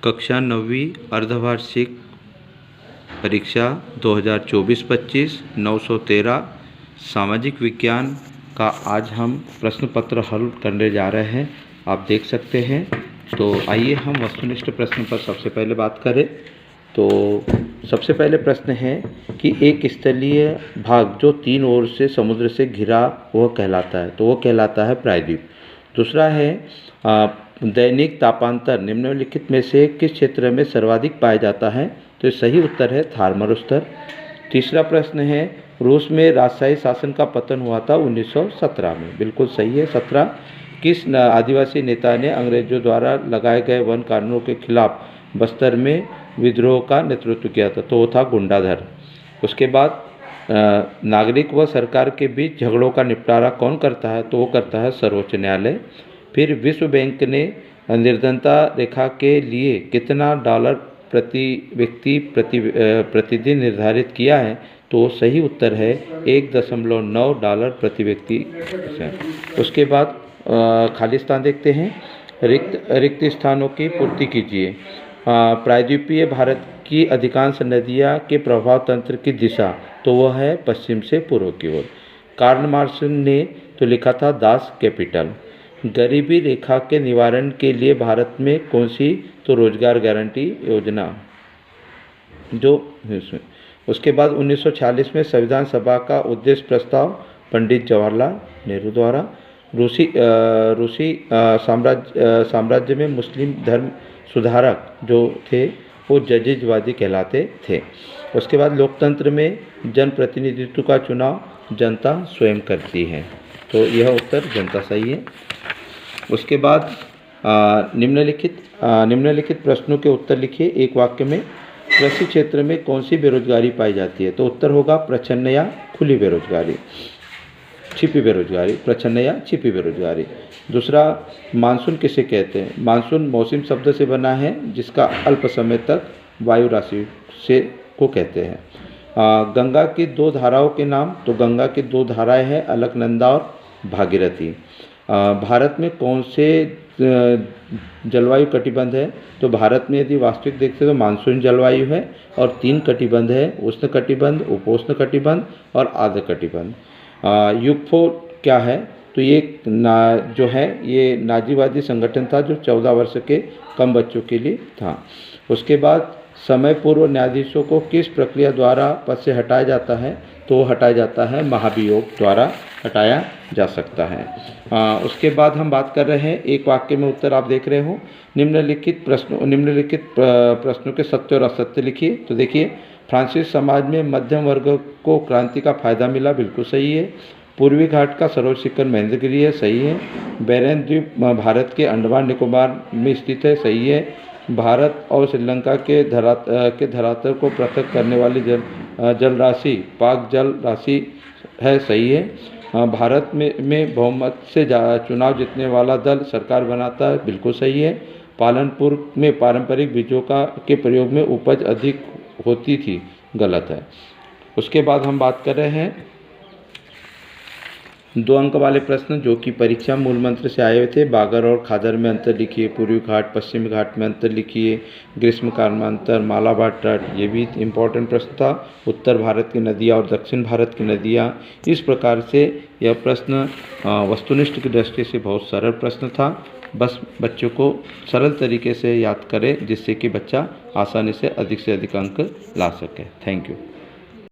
कक्षा 9वीं अर्धवार्षिक परीक्षा 2024-25 913 सामाजिक विज्ञान का आज हम प्रश्न पत्र हल करने जा रहे हैं। आप देख सकते हैं। तो आइए हम वस्तुनिष्ठ प्रश्न पर सबसे पहले बात करें। तो सबसे पहले प्रश्न है कि एक स्थलीय भाग जो 3 ओर से समुद्र से घिरा वह कहलाता है, तो वह कहलाता है प्रायद्वीप। दूसरा है दैनिक तापांतर निम्नलिखित में से किस क्षेत्र में सर्वाधिक पाया जाता है, तो सही उत्तर है थार मरुस्थल। तीसरा प्रश्न है रूस में राजशाही शासन का पतन हुआ था 1917 में, बिल्कुल सही है। 17 किस आदिवासी नेता ने अंग्रेजों द्वारा लगाए गए वन कानूनों के खिलाफ बस्तर में विद्रोह का नेतृत्व किया था, तो वो था गुंडाधर। उसके बाद नागरिक व सरकार के बीच झगड़ों का निपटारा कौन करता है, तो वो करता है सर्वोच्च न्यायालय। फिर विश्व बैंक ने निर्धनता रेखा के लिए कितना डॉलर प्रति व्यक्ति प्रतिदिन निर्धारित किया है, तो सही उत्तर है 1.9 डॉलर प्रति व्यक्ति। उसके बाद खाली स्थान देखते हैं। रिक्त स्थानों की पूर्ति कीजिए। प्रायद्वीपीय भारत की अधिकांश नदियाँ के प्रभाव तंत्र की दिशा, तो वह है पश्चिम से पूर्व की ओर। कार्ल मार्क्स ने तो लिखा था दास कैपिटल। गरीबी रेखा के निवारण के लिए भारत में कौन सी, तो रोजगार गारंटी योजना जो। उसके बाद 1946 में संविधान सभा का उद्देश्य प्रस्ताव पंडित जवाहरलाल नेहरू द्वारा। रूसी साम्राज्य में मुस्लिम धर्म सुधारक जो थे वो जजीजवादी कहलाते थे। उसके बाद लोकतंत्र में जनप्रतिनिधित्व का चुनाव जनता स्वयं करती है, तो यह उत्तर जनता सही है। उसके बाद निम्नलिखित प्रश्नों के उत्तर लिखिए एक वाक्य में। कृषि क्षेत्र में कौन सी बेरोजगारी पाई जाती है, तो उत्तर होगा प्रच्छन्न या खुली बेरोजगारी, छिपी बेरोजगारी, प्रच्छन्न या छिपी बेरोजगारी। दूसरा, मानसून किसे कहते हैं? मानसून मौसम शब्द से बना है जिसका अल्प समय तक वायु राशि से को कहते हैं। गंगा की 2 धाराओं के नाम, तो गंगा की 2 धाराएं हैं अलकनंदा और भागीरथी। भारत में कौन से जलवायु कटिबंध है, तो भारत में यदि वास्तविक देखते तो मानसून जलवायु है और 3 कटिबंध है, उष्ण कटिबंध, उपोष्ण कटिबंध और आर्द्र कटिबंध। युगफो क्या है, तो ये जो है ये नाजीवादी संगठन था जो 14 वर्ष के कम बच्चों के लिए था। उसके बाद समय पूर्व न्यायाधीशों को किस प्रक्रिया द्वारा पद से हटाया जाता है, तो हटाया जाता है महाभियोग द्वारा हटाया जा सकता है। उसके बाद हम बात कर रहे हैं एक वाक्य में उत्तर आप देख रहे हो। निम्नलिखित प्रश्नों के सत्य और असत्य लिखिए। तो देखिए, फ्रांसीसी समाज में मध्यम वर्ग को क्रांति का फायदा मिला, बिल्कुल सही है। पूर्वी घाट का सर्वोच्च शिखर महेंद्रगिरी है, सही है। बैरन द्वीप भारत के अंडमान निकोबार में स्थित है, सही है। भारत और श्रीलंका के धरातल को पृथक करने वाली जल राशि पाक जल राशि है, सही है। भारत में बहुमत से चुनाव जीतने वाला दल सरकार बनाता है, बिल्कुल सही है। पालनपुर में पारंपरिक बीजों के प्रयोग में उपज अधिक होती थी, गलत है। उसके बाद हम बात कर रहे हैं 2 अंक वाले प्रश्न जो कि परीक्षा मूल मंत्र से आए हुए थे। बागर और खादर में अंतर लिखिए, पूर्वी घाट पश्चिमी घाट में अंतर लिखिए, ग्रीष्मकाल में अंतर, मालाबार तट, ये भी इम्पोर्टेंट प्रश्न था। उत्तर भारत की नदियाँ और दक्षिण भारत की नदियाँ, इस प्रकार से यह प्रश्न वस्तुनिष्ठ की दृष्टि से बहुत सरल प्रश्न था। बस बच्चों को सरल तरीके से याद करें जिससे कि बच्चा आसानी से अधिक अंक ला सके। Thank you.